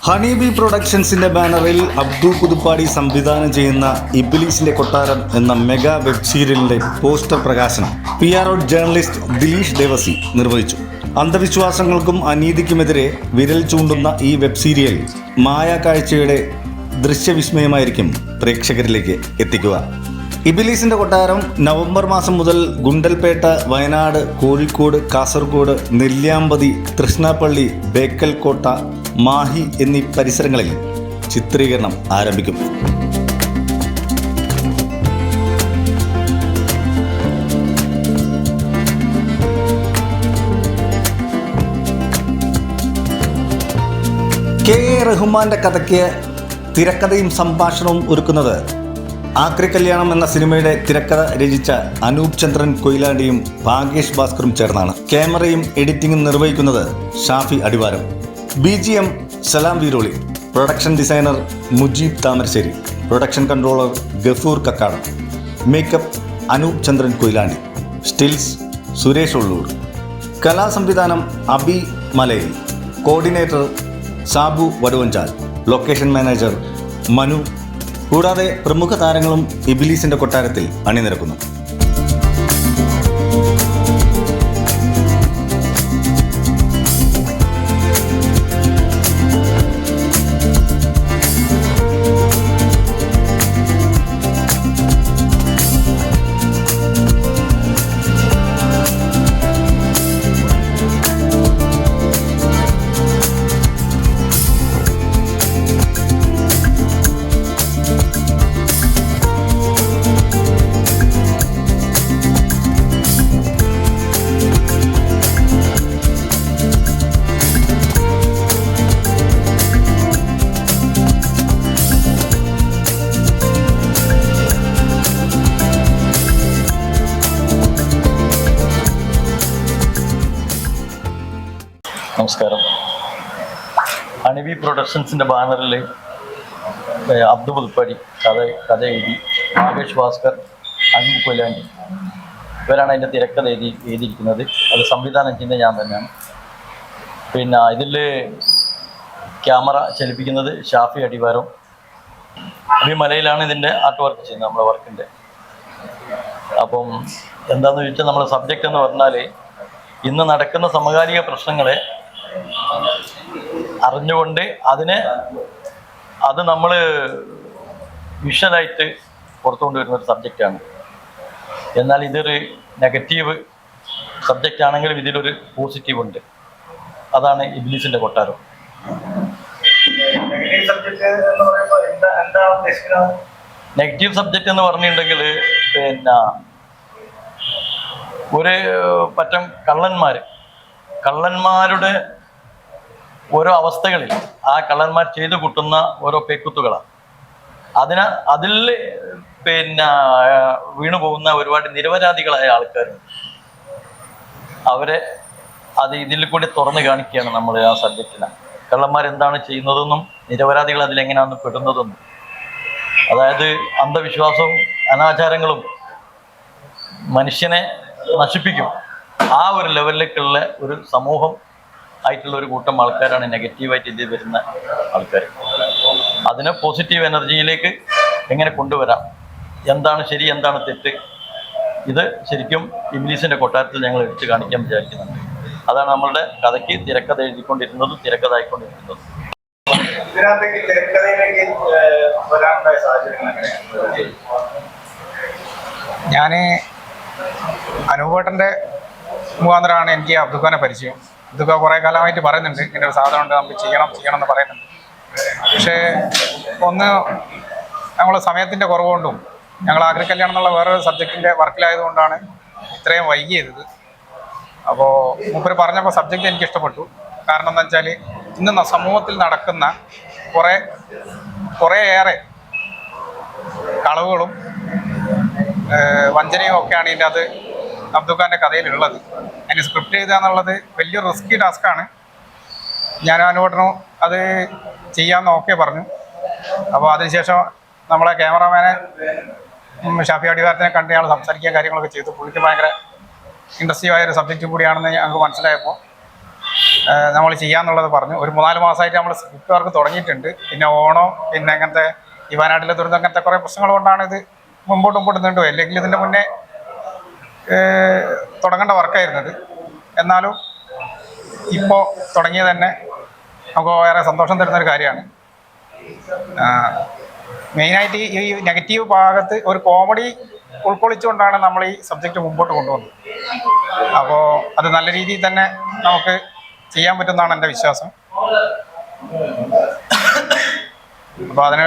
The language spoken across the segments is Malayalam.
ഹണിബി പ്രൊഡക്ഷൻസിന്റെ ബാനറിൽ അബ്ദു പുതുപ്പാടി സംവിധാനം ചെയ്യുന്ന ഇബ്ലീസിന്റെ കൊട്ടാരം എന്ന മെഗാ വെബ് സീരിയലിന്റെ പോസ്റ്റർ പ്രകാശനം PR ജേർണലിസ്റ്റ് ദിലീഷ് ദേവസി നിർവഹിച്ചു. അന്ധവിശ്വാസങ്ങൾക്കും അനീതിക്കുമെതിരെ വിരൽ ചൂണ്ടുന്ന ഈ വെബ് സീരിയൽ മായാക്കാഴ്ചയുടെ ദൃശ്യവിസ്മയമായിരിക്കും പ്രേക്ഷകരിലേക്ക് എത്തിക്കുക. ഇബ്ലീസിന്റെ കൊട്ടാരം നവംബർ മാസം മുതൽ ഗുണ്ടൽപേട്ട, വയനാട്, കോഴിക്കോട്, കാസർഗോഡ്, നെല്ലിയാമ്പതി, തൃശ്ശൂർപള്ളി, ബേക്കൽ കോട്ട, മാഹി എന്നീ പരിസരങ്ങളിൽ ചിത്രീകരണം ആരംഭിക്കും. KA റഹ്മാന്റെ കഥയ്ക്ക് തിരക്കഥയും സംഭാഷണവും ഒരുക്കുന്നത് ആക്രി കല്യാണം എന്ന സിനിമയുടെ തിരക്കഥ രചിച്ച അനൂപ് ചന്ദ്രൻ കൊയിലാണ്ടിയും ഭാഗ്യേഷ് ഭാസ്കറും ചേർന്നാണ്. ക്യാമറയും എഡിറ്റിംഗും നിർവഹിക്കുന്നത് Shafi Adivaram. BGM Salam Veeroli. Production designer Mujeeb Thamarassery. Production controller Gafoor Kakkadam. Makeup Anoop Chandran Koyilandy. Stills Suresh Ulloor. കലാസംവിധാനം Abi Malayil. Coordinator Sabu Vaduvanchal. Location manager Manu. കൂടാതെ പ്രമുഖ താരങ്ങളും ഇബ്ലീസിന്റെ കൊട്ടാരത്തിൽ അണിനിരക്കുന്നു. നമസ്കാരം. ഹണിബി പ്രൊഡക്ഷൻസിൻ്റെ ബാനറിൽ അബ്ദു പുതുപ്പാടി കഥ എഴുതി, ഭാഗ്യേഷ് ഭാസ്കർ, അനൂപ് കൊയിലാണ്ടി ഇവരാണ് അതിൻ്റെ തിരക്കഥ എഴുതിയിരിക്കുന്നത്. അത് സംവിധാനം ചെയ്യുന്നത് ഞാൻ തന്നെയാണ്. പിന്നെ ഇതിൽ ക്യാമറ ചലിപ്പിക്കുന്നത് ഷാഫി അടിവാരം. അഭിമലയിലാണ് ഇതിൻ്റെ ആർട്ട് വർക്ക് ചെയ്യുന്നത്, നമ്മുടെ വർക്കിൻ്റെ. അപ്പം എന്താണെന്ന് ചോദിച്ചാൽ, നമ്മുടെ സബ്ജക്റ്റ് എന്ന് പറഞ്ഞാൽ ഇന്ന് നടക്കുന്ന സമകാലിക പ്രശ്നങ്ങളെ അറിഞ്ഞുകൊണ്ട് അത് നമ്മൾ വിഷ്വലായിട്ട് പുറത്തു കൊണ്ടുവരുന്ന ഒരു സബ്ജക്റ്റാണ്. എന്നാൽ ഇതൊരു നെഗറ്റീവ് സബ്ജക്റ്റ് ആണെങ്കിലും ഇതിലൊരു പോസിറ്റീവ് ഉണ്ട്. അതാണ് ഇബ്ലീസിന്റെ കൊട്ടാരം. നെഗറ്റീവ് സബ്ജക്റ്റ് എന്ന് പറഞ്ഞിട്ടുണ്ടെങ്കിൽ, പിന്നെ ഒരു പറ്റം കള്ളന്മാരുടെ ഓരോ അവസ്ഥകളിൽ ആ കള്ളന്മാർ ചെയ്തു കൂട്ടുന്ന ഓരോ പേക്കുത്തുകളാണ്. അതിൽ പിന്നെ വീണു പോകുന്ന ഒരുപാട് നിരപരാധികളായ ആൾക്കാരുണ്ട്. അവരെ ഇതിൽ കൂടി തുറന്നു കാണിക്കുകയാണ് നമ്മൾ ആ സബ്ജക്റ്റിനെ. കള്ളന്മാരെന്താണ് ചെയ്യുന്നതെന്നും നിരപരാധികൾ അതിലെങ്ങനെയാണ് പെടുന്നതെന്നും, അതായത് അന്ധവിശ്വാസവും അനാചാരങ്ങളും മനുഷ്യനെ നശിപ്പിക്കും. ആ ഒരു ലെവലിലേക്കുള്ള ഒരു സമൂഹം ആയിട്ടുള്ള ഒരു കൂട്ടം ആൾക്കാരാണ് നെഗറ്റീവായിട്ട് ഇതിൽ വരുന്ന ആൾക്കാർ. അതിനെ പോസിറ്റീവ് എനർജിയിലേക്ക് എങ്ങനെ കൊണ്ടുവരാം, എന്താണ് ശരി, എന്താണ് തെറ്റ്, ഇത് ശരിക്കും ഇബ്ലീസിന്റെ കൊട്ടാരത്തിൽ ഞങ്ങൾ എടുത്തു കാണിക്കാൻ വിചാരിക്കുന്നുണ്ട്. അതാണ് നമ്മളുടെ കഥയ്ക്ക് തിരക്കഥ എഴുതിക്കൊണ്ടിരുന്നതും തിരക്കഥ ആയിക്കൊണ്ടിരിക്കുന്നതും. ഞാൻ അനൂപേട്ടൻ്റെ മുഖാന്തരമാണ് എനിക്ക് അബ്ദുഖാനെ പരിചയം. അബ്ദുഖ കുറേ കാലമായിട്ട് പറയുന്നുണ്ട്, ഇങ്ങനെ ഒരു സാധനം ഉണ്ട്, നമുക്ക് ചെയ്യണം എന്ന് പറയുന്നുണ്ട്. പക്ഷേ ഞങ്ങൾ സമയത്തിൻ്റെ കുറവുകൊണ്ടും ഞങ്ങൾ ആക്രി കല്യാണം എന്നുള്ള വേറൊരു സബ്ജക്റ്റിൻ്റെ വർക്കിലായതുകൊണ്ടാണ് ഇത്രയും വൈകിയത്. അപ്പോൾ മൂപ്പര് പറഞ്ഞപ്പോൾ സബ്ജക്റ്റ് എനിക്ക് ഇഷ്ടപ്പെട്ടു. കാരണം എന്താ വെച്ചാൽ, ഇന്ന് സമൂഹത്തിൽ നടക്കുന്ന കുറേയേറെ കളവുകളും വഞ്ചനയും ഒക്കെയാണ് ഇതിൻ്റെ അത് അബ്ദുഖാൻ്റെ കഥയിലുള്ളത്. അതിന് സ്ക്രിപ്റ്റ് ചെയ്യുക എന്നുള്ളത് വലിയൊരു റിസ്കി ടാസ്ക്കാണ്. ഞാൻ അനുവട്ടനും അത് ചെയ്യാമെന്ന് ഓക്കെ പറഞ്ഞു. അപ്പോൾ അതിനുശേഷം നമ്മളെ ക്യാമറാമാനെ ഷാഫി അടിവാരത്തിനെ കണ്ട് ഞങ്ങൾ സംസാരിക്കുക കാര്യങ്ങളൊക്കെ ചെയ്തു. പുള്ളിക്ക് ഭയങ്കര ഇൻട്രസ്റ്റീവ് ആയൊരു സബ്ജക്റ്റും കൂടിയാണെന്ന് ഞങ്ങൾക്ക് മനസ്സിലായപ്പോൾ നമ്മൾ ചെയ്യാന്നുള്ളത് പറഞ്ഞു. ഒരു 3-4 മാസമായിട്ട് നമ്മൾ സ്ക്രിപ്റ്റ് വർക്ക് തുടങ്ങിയിട്ടുണ്ട്. പിന്നെ ഓണം, പിന്നെ അങ്ങനത്തെ ഈ വയനാട്ടിലെ ദുരന്തം, അങ്ങനത്തെ കുറേ പ്രശ്നങ്ങൾ കൊണ്ടാണ് ഇത് മുമ്പോട്ട് നീണ്ടുപോയി. അല്ലെങ്കിൽ ഇതിൻ്റെ മുന്നേ തുടങ്ങേണ്ട വർക്കായിരുന്നത്. എന്നാലും ഇപ്പോൾ തുടങ്ങിയത് തന്നെ നമുക്ക് വേറെ സന്തോഷം തരുന്നൊരു കാര്യമാണ്. മെയിനായിട്ട് ഈ നെഗറ്റീവ് ഭാഗത്ത് ഒരു കോമഡി ഉൾക്കൊള്ളിച്ചുകൊണ്ടാണ് നമ്മൾ ഈ സബ്ജക്റ്റ് മുമ്പോട്ട് കൊണ്ടുവന്നത്. അപ്പോൾ അത് നല്ല രീതിയിൽ തന്നെ നമുക്ക് ചെയ്യാൻ പറ്റുമെന്നാണ് എൻ്റെ വിശ്വാസം. അപ്പോൾ അതിന്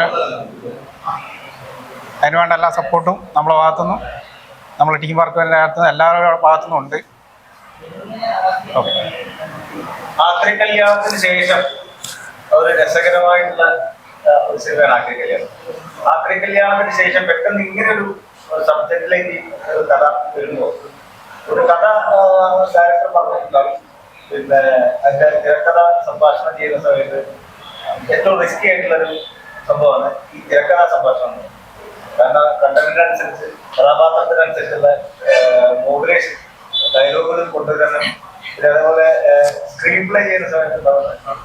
വേണ്ട എല്ലാ സപ്പോർട്ടും നമ്മളെ ഭാഗത്തുനിന്നും, നമ്മളെ ടീം വർക്ക് എല്ലാവരുടെ ഭാഗത്തുനിന്നും ഉണ്ട്. ഓക്കെ. ആക്രി കല്യാണത്തിന് ശേഷം ഒരു രസകരമായിട്ടുള്ള ഒരു സിനിമയാണ് ആക്രി കല്യാണം. ആക്രി കല്യാണത്തിന് ശേഷം പെട്ടെന്ന് ഇങ്ങനെ ഒരു സബ്ജക്റ്റിലേക്ക് ഒരു കഥ വരുമ്പോൾ ഒരു കഥ ഡയറക്ടർ പറഞ്ഞിട്ടുണ്ടാവും. പിന്നെ അതിന്റെ തിരക്കഥ സംഭാഷണം ചെയ്യുന്ന സമയത്ത് ഏറ്റവും റിസ്കി ആയിട്ടുള്ളൊരു സംഭവമാണ് ഈ തിരക്കഥാ സംഭാഷണം. കാരണം കണ്ടന്റിനനുസരിച്ച്, കഥാപാത്രത്തിനനുസരിച്ചുള്ള മോഡുലേഷൻ, ഡയലോഗുകൾ കൊണ്ടുവരാനും, പിന്നെ അതേപോലെ സ്ക്രീൻ പ്ലേ ചെയ്യുന്ന സമയത്ത് ഉണ്ടാവുന്ന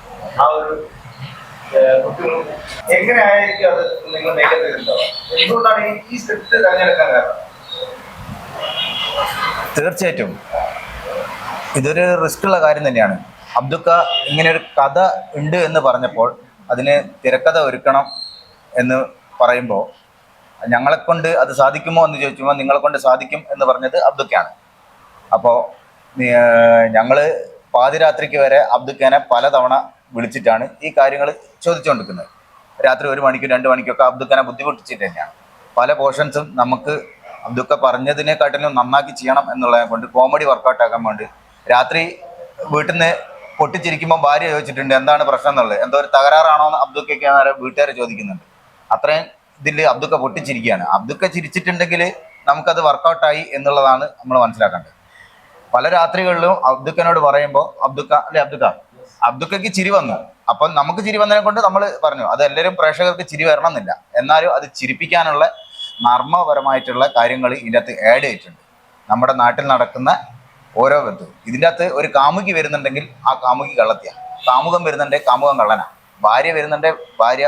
ആ ഒരു ബുദ്ധിമുട്ട് എങ്ങനെയായിരിക്കും അത് നിങ്ങൾ നേരിട്ട് ചെയ്തിട്ടുണ്ടാവുക? എന്തുകൊണ്ടാണ് ഈ സ്ക്രിപ്റ്റ് തിരഞ്ഞെടുക്കാൻ കാരണം? തീർച്ചയായിട്ടും ഇതൊരു റിസ്ക് ഉള്ള കാര്യം തന്നെയാണ്. അബ്ദുക്ക ഇങ്ങനെ ഒരു കഥ ഉണ്ട് എന്ന് പറഞ്ഞപ്പോൾ അതിന് തിരക്കഥ ഒരുക്കണം എന്ന് പറയുമ്പോൾ ഞങ്ങളെക്കൊണ്ട് അത് സാധിക്കുമോ എന്ന് ചോദിക്കുമ്പോൾ നിങ്ങളെ കൊണ്ട് സാധിക്കും എന്ന് പറഞ്ഞത് അബ്ദുക്കയാണ്. അപ്പോൾ ഞങ്ങൾ പാതിരാത്രിക്ക് വരെ അബ്ദുക്കേനെ പലതവണ വിളിച്ചിട്ടാണ് ഈ കാര്യങ്ങൾ ചോദിച്ചുകൊണ്ടിരിക്കുന്നത്. രാത്രി 1 മണിക്കും 2 മണിക്കൊക്കെ അബ്ദുക്കേനെ ബുദ്ധിമുട്ടിച്ചിട്ട് തന്നെയാണ്. പല പോർഷൻസും നമുക്ക് അബ്ദുക്ക പറഞ്ഞതിനെക്കാട്ടിലും നന്നാക്കി ചെയ്യണം എന്നുള്ളതിനെ കൊണ്ട് കോമഡി വർക്കൗട്ട് ആക്കാൻ വേണ്ടി രാത്രി വീട്ടിൽ നിന്ന് പൊട്ടിച്ചിരിക്കുമ്പോൾ ഭാര്യ ചോദിച്ചിട്ടുണ്ട് എന്താണ് പ്രശ്നം എന്നുള്ളത്, എന്തോ ഒരു തകരാറാണോ എന്ന് അബ്ദുക്കയ്ക്ക് വീട്ടുകാർ ചോദിക്കുന്നുണ്ട്. അത്രയും ഇതിൽ അബ്ദുക്ക പൊട്ടിച്ചിരിക്കുകയാണ്. അബ്ദുക്ക ചിരിച്ചിട്ടുണ്ടെങ്കിൽ നമുക്കത് വർക്കൗട്ടായി എന്നുള്ളതാണ് നമ്മൾ മനസ്സിലാക്കേണ്ടത്. പല രാത്രികളിലും അബ്ദുക്കനോട് പറയുമ്പോൾ അബ്ദുക്കയ്ക്ക് ചിരി വന്നു. അപ്പം നമുക്ക് ചിരി വന്നതിനെ കൊണ്ട് നമ്മൾ പറഞ്ഞു അത് എല്ലാവരും പ്രേക്ഷകർക്ക് ചിരി വരണം എന്നില്ല, എന്നാലും അത് ചിരിപ്പിക്കാനുള്ള നർമ്മപരമായിട്ടുള്ള കാര്യങ്ങൾ ഇതിൻ്റെ അകത്ത് ആഡ് ചെയ്തിട്ടുണ്ട്. നമ്മുടെ നാട്ടിൽ നടക്കുന്ന ഓരോ ബന്ധവും ഇതിൻ്റെ അകത്ത് ഒരു കാമുകി വരുന്നുണ്ടെങ്കിൽ ആ കാമുകി കള്ളത്തിയാണ്, കാമുകം വരുന്നുണ്ടെങ്കിൽ കാമുകം കള്ളനാണ്, ഭാര്യ വരുന്നുണ്ടെങ്കിൽ ഭാര്യ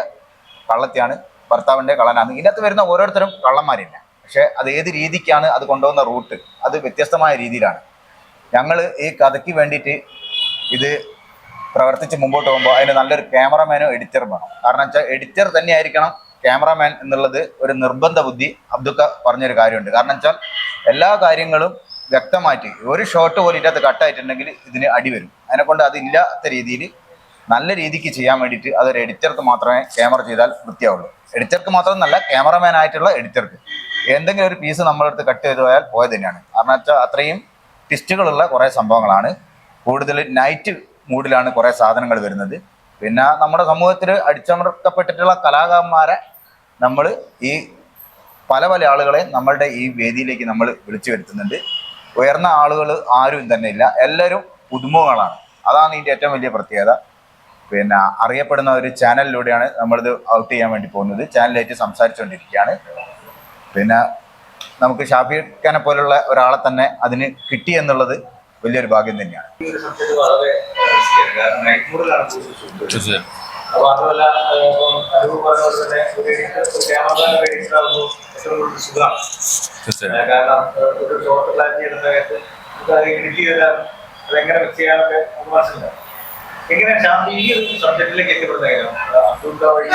കള്ളത്തിയാണ്, ഭർത്താവിൻ്റെ കള്ളനാണ്. ഇതിൻ്റെ അകത്ത് വരുന്ന ഓരോരുത്തരും കള്ളന്മാരില്ല. പക്ഷേ അത് ഏത് രീതിക്കാണ് അത് കൊണ്ടുപോകുന്ന റൂട്ട് അത് വ്യത്യസ്തമായ രീതിയിലാണ്. ഞങ്ങൾ ഈ കഥയ്ക്ക് വേണ്ടിയിട്ട് ഇത് പ്രവർത്തിച്ച് മുമ്പോട്ട് പോകുമ്പോൾ അതിന് നല്ലൊരു ക്യാമറമാനോ എഡിറ്ററും വേണം. കാരണം വെച്ചാൽ എഡിറ്റർ തന്നെയായിരിക്കണം ക്യാമറാമാൻ എന്നുള്ളത് ഒരു നിർബന്ധ ബുദ്ധി അബ്ദുക്ക പറഞ്ഞൊരു കാര്യമുണ്ട്. കാരണം വെച്ചാൽ എല്ലാ കാര്യങ്ങളും വ്യക്തമായിട്ട് ഒരു ഷോട്ട് പോലും ഇതിനകത്ത് കട്ടായിട്ടുണ്ടെങ്കിൽ ഇതിന് അടി വരും. അതിനെക്കൊണ്ട് അതില്ലാത്ത രീതിയിൽ നല്ല രീതിക്ക് ചെയ്യാൻ വേണ്ടിയിട്ട് അതൊരു എഡിറ്റർക്ക് മാത്രമേ ക്യാമറ ചെയ്താൽ വൃത്തിയാവുള്ളൂ. എഡിറ്റർക്ക് മാത്രമെന്നല്ല, ക്യാമറമാൻ ആയിട്ടുള്ള എഡിറ്റർക്ക് എന്തെങ്കിലും ഒരു പീസ് നമ്മളെടുത്ത് കട്ട് ചെയ്ത് പോയാൽ പോയത് തന്നെയാണ്. കാരണം വെച്ചാൽ അത്രയും ട്വിസ്റ്റുകളുള്ള കുറേ സംഭവങ്ങളാണ്. കൂടുതൽ നൈറ്റ് മൂഡിലാണ് കുറേ സാധനങ്ങൾ വരുന്നത്. പിന്നെ നമ്മുടെ സമൂഹത്തിൽ അടിച്ചമർത്തപ്പെട്ടിട്ടുള്ള കലാകാരന്മാരെ നമ്മൾ ഈ പല ആളുകളെ നമ്മളുടെ ഈ വേദിയിലേക്ക് നമ്മൾ വിളിച്ചു വരുത്തുന്നുണ്ട്. ഉയർന്ന ആളുകൾ ആരും തന്നെ ഇല്ല, എല്ലാവരും പുതുമുഖങ്ങളാണ്. അതാണ് ഇതിൻ്റെ ഏറ്റവും വലിയ പ്രത്യേകത. പിന്നെ അറിയപ്പെടുന്ന ഒരു ചാനലിലൂടെയാണ് നമ്മളിത് ഔട്ട് ചെയ്യാൻ വേണ്ടി പോകുന്നത്. ചാനലായിട്ട് സംസാരിച്ചുകൊണ്ടിരിക്കുകയാണ്. പിന്നെ നമുക്ക് ഷാഫി ഖാനെ പോലുള്ള ഒരാളെ തന്നെ അതിന് കിട്ടി എന്നുള്ളത് വലിയൊരു ഭാഗ്യം തന്നെയാണ്. അപ്പൊ അതുമല്ല സുഖമാണ്. കാരണം ഒരു ഷോർട്ട് പ്ലാൻ ചെയ്യുന്ന സമയത്ത് എഡിറ്റ് ചെയ്താൽ അതെങ്ങനെ മിക്സ് ചെയ്യാനൊക്കെ നമുക്ക് മനസ്സിലാവും. എങ്ങനെയാണ് ശാന്തി ഈ ഒരു സബ്ജക്റ്റിലേക്ക് എത്തിപ്പെടുന്നത് വഴി?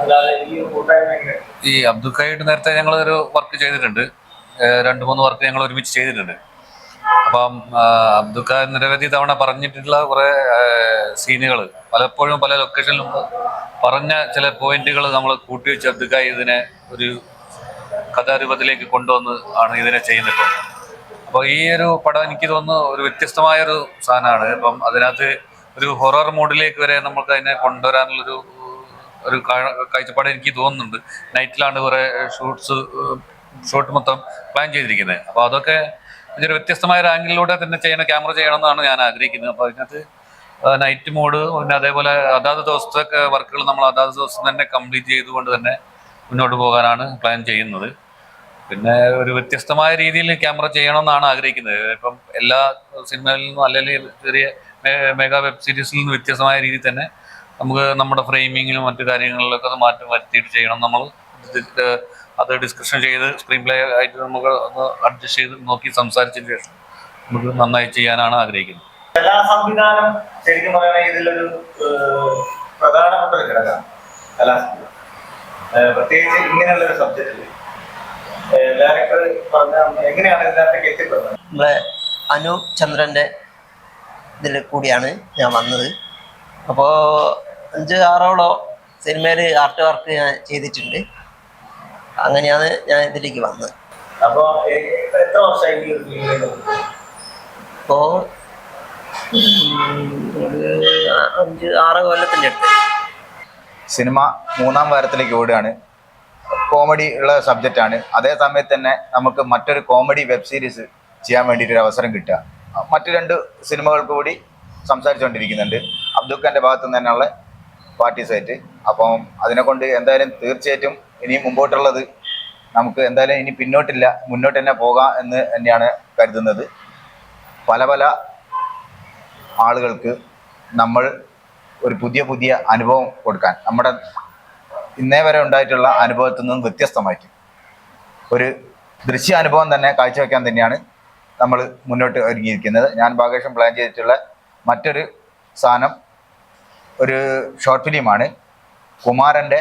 അല്ലാതെ ഈ ഒരു കൂട്ടായ്മ എങ്ങനെ? ഈ അബ്ദുക്കായിട്ട് നേരത്തെ ഞങ്ങൾ ഒരു വർക്ക് ചെയ്തിട്ടുണ്ട്, 2-3 വർക്ക് ഞങ്ങൾ ഒരുമിച്ച് ചെയ്തിട്ടുണ്ട്. അപ്പം അബ്ദുക്ക നിരവധി തവണ പറഞ്ഞിട്ടുള്ള കുറേ സീനുകൾ പലപ്പോഴും പല ലൊക്കേഷനിലും പറഞ്ഞ ചില പോയിന്റുകൾ നമ്മൾ കൂട്ടിവെച്ച് അബ്ദുക്ക ഇതിനെ ഒരു കഥാരൂപത്തിലേക്ക് കൊണ്ടുവന്ന് ആണ് ഇതിനെ ചെയ്യുന്നത്. അപ്പോൾ ഈ ഒരു പടം എനിക്ക് തോന്നുന്നു ഒരു വ്യത്യസ്തമായൊരു സാധനമാണ്. ഇപ്പം അതിനകത്ത് ഒരു ഹൊറർ മോഡിലേക്ക് വരെ നമുക്ക് അതിനെ കൊണ്ടുവരാനുള്ളൊരു കാഴ്ചപ്പാട് എനിക്ക് തോന്നുന്നുണ്ട്. നൈറ്റിലാണ് കുറേ ഷൂട്ട് മൊത്തം പ്ലാൻ ചെയ്തിരിക്കുന്നത്. അപ്പോൾ അതൊക്കെ ഇതൊരു വ്യത്യസ്തമായ ഒരു ആംഗിളിലൂടെ തന്നെ ക്യാമറ ചെയ്യണമെന്നാണ് ഞാൻ ആഗ്രഹിക്കുന്നത്. അപ്പോൾ അതിനകത്ത് നൈറ്റ് മോഡ്, പിന്നെ അതേപോലെ അതാത് ദിവസത്തെ വർക്കുകൾ നമ്മൾ അതാത് ദിവസം തന്നെ കംപ്ലീറ്റ് ചെയ്തുകൊണ്ട് തന്നെ മുന്നോട്ട് പോകാനാണ് പ്ലാൻ ചെയ്യുന്നത്. പിന്നെ ഒരു വ്യത്യസ്തമായ രീതിയിൽ ക്യാമറ ചെയ്യണമെന്നാണ് ആഗ്രഹിക്കുന്നത്. ഇപ്പം എല്ലാ സിനിമകളിൽ നിന്നും അല്ലെങ്കിൽ ചെറിയ മെഗാ വെബ് സീരീസിൽ നിന്ന് വ്യത്യസ്തമായ രീതിയിൽ തന്നെ നമുക്ക് നമ്മുടെ ഫ്രെയിമിങ്ങിലും മറ്റു കാര്യങ്ങളിലൊക്കെ അത് മാറ്റം വരുത്തിയിട്ട് ചെയ്യണം. നമ്മൾ അത് ഡിസ്കഷൻ ചെയ്ത് സ്ക്രീൻ പ്ലേ ആയിട്ട് നമുക്ക് ഒന്ന് അഡ്ജസ്റ്റ് ചെയ്ത് നോക്കി സംസാരിച്ചതിന് ശേഷം നമുക്ക് നന്നായി ചെയ്യാനാണ് ആഗ്രഹിക്കുന്നത്. കലാ സംവിധാനം ശരിക്കും പറയുകയാണെങ്കിൽ ഇതിലൊരു പ്രധാനപ്പെട്ട ഒരു ഘടകമാണ് കലാ സംവിധാനം. പ്രത്യേകിച്ച് ഇങ്ങനെയുള്ളൊരു സബ്ജക്റ്റിൽ ഡയറക്ടർ പറഞ്ഞ എങ്ങനെയാണ് ഇതിനകത്തേക്ക് എത്തിപ്പെടുന്നത്? നമ്മുടെ അനൂപ് ചന്ദ്രൻ്റെ ഇതിൽ കൂടിയാണ് ഞാൻ വന്നത്. അപ്പോൾ 5-6 സിനിമയിൽ ആർട്ട് വർക്ക് ഞാൻ ചെയ്തിട്ടുണ്ട്. അങ്ങനെയാണ് ഞാൻ ഇതിലേക്ക് വന്നത്. അപ്പോൾ എത്ര വർഷമായി ഈ ഒരു ഫീൽഡിൽ? ഇപ്പോൾ ഒരു 5-6 കൊല്ലത്തിൻ്റെ അടുത്ത്. സിനിമ 3-ാം വാരത്തിലേക്ക് ഓടുകയാണ്. കോമഡി ഉള്ള സബ്ജക്റ്റാണ്. അതേ സമയത്ത് തന്നെ നമുക്ക് മറ്റൊരു കോമഡി വെബ് സീരീസ് ചെയ്യാൻ വേണ്ടിയിട്ടൊരു അവസരം കിട്ടുക. മറ്റു 2 സിനിമകൾക്ക് കൂടി സംസാരിച്ചുകൊണ്ടിരിക്കുന്നുണ്ട് അബ്ദുഖാൻ്റെ ഭാഗത്തു നിന്ന് തന്നെയുള്ള പാർട്ടീസായിട്ട്. അപ്പം അതിനെക്കൊണ്ട് എന്തായാലും തീർച്ചയായിട്ടും ഇനിയും മുമ്പോട്ടുള്ളത് നമുക്ക് എന്തായാലും ഇനി പിന്നോട്ടില്ല, മുന്നോട്ട് തന്നെ പോകാം എന്ന് തന്നെയാണ് കരുതുന്നത്. പല പല ആളുകൾക്ക് നമ്മൾ ഒരു പുതിയ അനുഭവം കൊടുക്കാൻ, നമ്മുടെ ഇന്നേ വരെ ഉണ്ടായിട്ടുള്ള അനുഭവത്തിൽ നിന്നും വ്യത്യസ്തമായിട്ട് ഒരു ദൃശ്യാനുഭവം തന്നെ കാഴ്ചവെക്കാൻ തന്നെയാണ് നമ്മൾ മുന്നോട്ട് ഒരുങ്ങിയിരിക്കുന്നത്. ഞാൻ ഭാഗേഷം പ്ലാൻ ചെയ്തിട്ടുള്ള മറ്റൊരു സാധനം ഒരു ഷോർട്ട് ഫിലിമാണ്. കുമാരൻ്റെ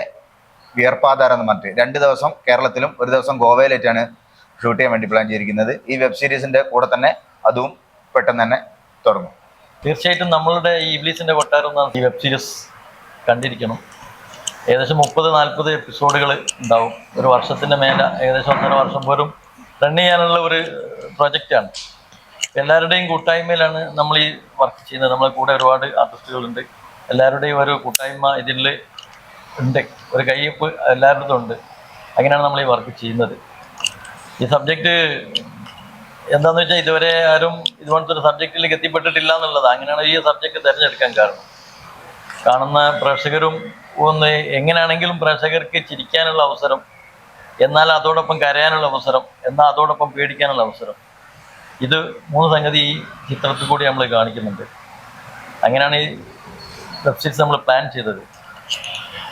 വിയർപ്പാധാരം എന്ന് പറഞ്ഞിട്ട് 2 ദിവസം കേരളത്തിലും 1 ദിവസം ഗോവയിലായിട്ടാണ് ഷൂട്ട് ചെയ്യാൻ വേണ്ടി പ്ലാൻ ചെയ്തിരിക്കുന്നത്. ഈ വെബ് സീരീസിൻ്റെ കൂടെ തന്നെ അതും പെട്ടെന്ന് തന്നെ തുടങ്ങും. തീർച്ചയായിട്ടും നമ്മളുടെ ഈ ഇബ്ലീസിൻ്റെ കൊട്ടാരം എന്ന ഈ വെബ് സീരീസ് കണ്ടിരിക്കണം. ഏകദേശം 30-40 എപ്പിസോഡുകൾ ഉണ്ടാവും. ഒരു വർഷത്തിൻ്റെ മേലെ, ഏകദേശം 1.5 വർഷം പോലും റൺ ചെയ്യാനുള്ള ഒരു പ്രൊജക്റ്റാണ്. എല്ലാവരുടെയും കൂട്ടായ്മയിലാണ് നമ്മൾ ഈ വർക്ക് ചെയ്യുന്നത്. നമ്മളെ കൂടെ ഒരുപാട് ആർട്ടിസ്റ്റുകളുണ്ട്. എല്ലാവരുടെയും ഒരു കൂട്ടായ്മ ഇതിൽ ഉണ്ട്, ഒരു കയ്യൊപ്പ് എല്ലാവരുടെ ഉണ്ട്. അങ്ങനെയാണ് നമ്മൾ ഈ വർക്ക് ചെയ്യുന്നത്. ഈ സബ്ജക്റ്റ് എന്താണെന്ന് വെച്ചാൽ ഇതുവരെ ആരും ഇതുപോലത്തെ ഒരു സബ്ജക്റ്റിലേക്ക് എത്തിപ്പെട്ടിട്ടില്ല എന്നുള്ളത്. അങ്ങനെയാണ് ഈ സബ്ജക്റ്റ് തിരഞ്ഞെടുക്കാൻ കാരണം. കാണുന്ന പ്രേക്ഷകരും ഒന്ന് എങ്ങനെയാണെങ്കിലും പ്രേക്ഷകർക്ക് ചിരിക്കാനുള്ള അവസരം, എന്നാൽ അതോടൊപ്പം കരയാനുള്ള അവസരം, എന്നാൽ അതോടൊപ്പം പേടിക്കാനുള്ള അവസരം, ഇത് 3 സംഗതി ഈ ചിത്രത്തിൽ കൂടി നമ്മൾ കാണിക്കുന്നുണ്ട്. അങ്ങനെയാണ് ഈ വെബ് സീരീസ് നമ്മൾ പ്ലാൻ ചെയ്തത്.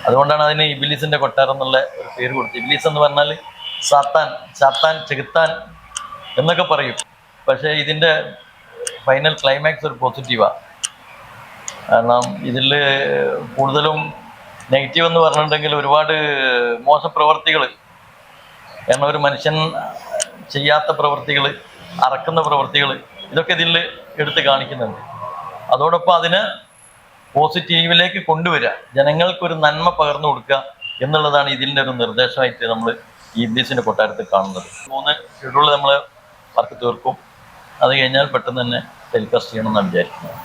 അതുകൊണ്ടാണ് അതിന് ഇബിലീസിൻ്റെ കൊട്ടാരം എന്നുള്ള ഒരു പേര് കൊടുത്തത്. ഇബിലീസ് എന്ന് പറഞ്ഞാൽ സാത്താൻ ചെകുത്താൻ എന്നൊക്കെ പറയും. പക്ഷേ ഇതിൻ്റെ ഫൈനൽ ക്ലൈമാക്സ് ഒരു പോസിറ്റീവാണ്. കാരണം ഇതിൽ കൂടുതലും നെഗറ്റീവ് എന്ന് പറഞ്ഞിട്ടുണ്ടെങ്കിൽ ഒരുപാട് മോശപ്രവർത്തികൾ, കാരണം ഒരു മനുഷ്യൻ ചെയ്യാത്ത പ്രവൃത്തികൾ, അറക്കുന്ന പ്രവൃത്തികൾ, ഇതൊക്കെ ഇതിൽ എടുത്ത് കാണിക്കുന്നുണ്ട്. അതോടൊപ്പം അതിന് പോസിറ്റീവിലേക്ക് കൊണ്ടുവരിക, ജനങ്ങൾക്കൊരു നന്മ പകർന്നു കൊടുക്കുക എന്നുള്ളതാണ് ഇതിൻ്റെ ഒരു നിർദ്ദേശമായിട്ട് നമ്മൾ ഈ ഇബ്ലീസിൻ്റെ കൊട്ടാരത്തിൽ കാണുന്നത്. 3 ഷെഡ്യൂൾ നമ്മൾ വർക്ക് തീർക്കും. അത് കഴിഞ്ഞാൽ പെട്ടെന്ന് തന്നെ ടെലികാസ്റ്റ് ചെയ്യണമെന്നാണ് വിചാരിക്കുന്നത്.